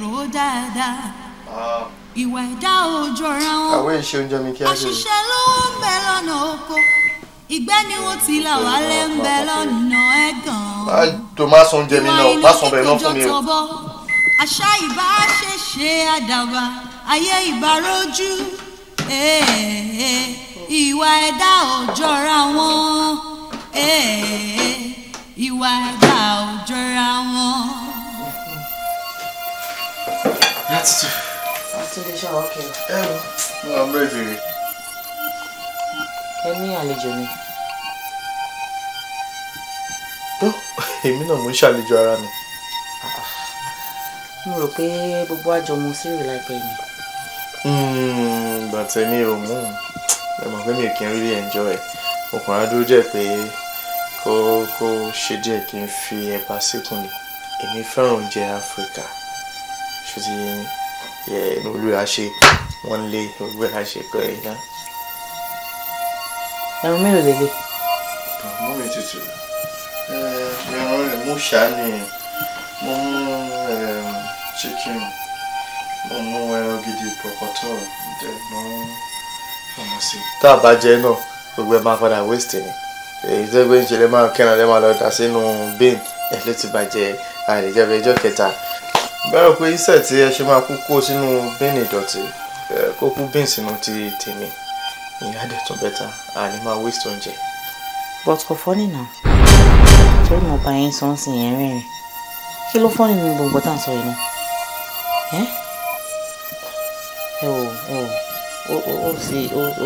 rò dáadáa. Ìwà ẹ̀dá ò jọra wọn. Àwọn èṣe oúnjẹ mi kí á ṣe. Àṣìṣe ló ń bẹ lọ́nà oko. Ìgbẹ́ ni wọ́n ti là wálé ń bẹ lọ́nà ẹ̀gàn. Tó má sọ oúnjẹ mi náà, má sọ bẹ́ẹ̀ náà fún mi o. Àṣà ìbá ṣe àdàbà, ayé ìbá rojú. Ìwà ẹ̀dá ò jọra wọn. Ìwà ẹ̀dá ò jọra wọn. That's it. Okay. I'm ready. Any àlejò ni? Tó, èmi náà mo ń ṣàlejò ara mi. Mo rò pé gbogbo àjọ mu sí ìrìn láìpẹ́ ni. Bàtẹ́ mi ò mú. Ẹ mọ̀ pé mi ò kí n really enjoy. Mo kàn á dúró jẹ́ pé kó ṣe díẹ̀ kí n fi ẹ̀bà síkùn ni. Èmi fẹ́ràn oúnjẹ Áfíríkà. Ṣé ti inú olúwa ṣe wọ́n lé olúwa ṣe kọ́ ẹ̀ náà. Ẹran mélòó lélẹ̀? Mọ́ mi tutù. Ẹran rẹ̀ mú ṣáánì. Mo mú chicken. Mo mú ẹran gidi pọ̀pọ̀tọ̀. Mo mọ̀ sí. Tá a bá jẹ náà gbogbo ẹ máa padà waste ni. Èyí tó gbé ń ṣe lè máa kẹ́ran lè máa lọ dà sínú bin ẹ̀ ló ti bàjẹ́ àìlèjẹ́bẹ̀ ẹjọ́ kẹta. Bẹ́ẹ̀ pé iṣẹ́ tí ẹ ṣe máa kó sínú bin ìdọ̀tí kó kú bin sínú ti tèmi ìyá dẹ̀ tún bẹ́tà àní máa waste oúnjẹ. But kò fọ́nì náà torí mo bá yín sọ ń sìn yẹn rìnrìn kí ló fọ́nì nínú gbogbo tá à ń sọ yìí náà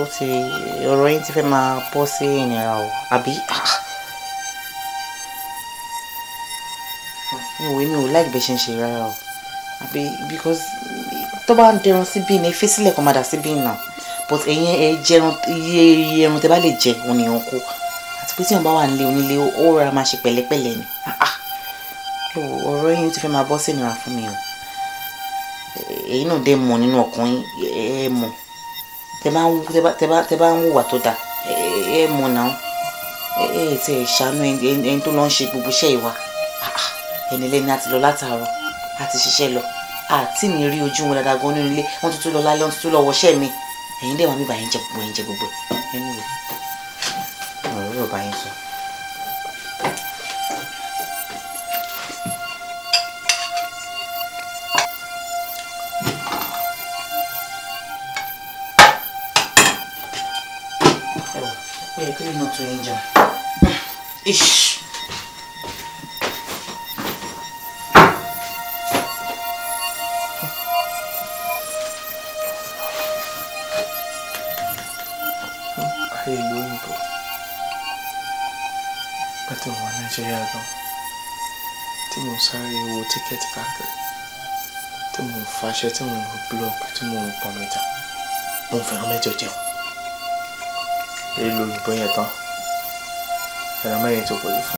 ó ti ọ̀rọ̀ yín ti fẹ́ máa bọ́ sí ìnira o àbí mi ò like bẹ́ẹ̀ ṣe ń ṣe rárá o àbí because tó bá ń dẹrun sí bí ní fi sílẹ̀ kó má dà sí bí náà but ẹ̀yin ẹ jẹun iye ẹran tẹ́ bá lè jẹ òun nìyẹn kó àti pé tí wọ́n bá wà nílé onílé ó rọra máa ṣe pẹ̀lẹ́pẹ̀lẹ́ ni ọ̀rọ̀ yín ti fẹ́ máa bọ́ sí ìnira fún mi o èyí náà dé mọ̀ nínú ọkùnrin ẹ mọ̀ tẹ́ bá ń hùwà tó dáa ẹ mọ̀ náà tí ẹ ṣàánú ẹni tó lọ ń ṣe gbogbo iṣẹ́ ìwà ẹni lẹ́ni àti lọ látàárọ̀ àti ṣiṣẹ́ lọ àti mi rí ojú wọn dáadáa gan nínú ilé wọ́n tuntun lọ lálẹ́ wọ́n tuntun lọ wọṣẹ́ mi ẹ̀yin dẹ̀ wà mí báyìí ń jẹ gbogbo ẹni rẹ̀ ọ̀rọ̀ rẹ̀ báyìí sọ. ó yẹ kí ló náà tó yẹn jẹun. ìlú òyìnbó pẹ̀tẹ̀ wọn Nàìjíríà gan tí mo sáré wo tíkẹ́ẹ̀tì káàkiri tí mo fàṣẹ tí mo ń blọọkì tí mo ń pọn mẹ́ta mo ń fẹ́ràn mẹ́jọ jẹun ìlú òyìnbó yẹn tán ẹ̀rọ mẹ́rin tó pọ̀jù fún.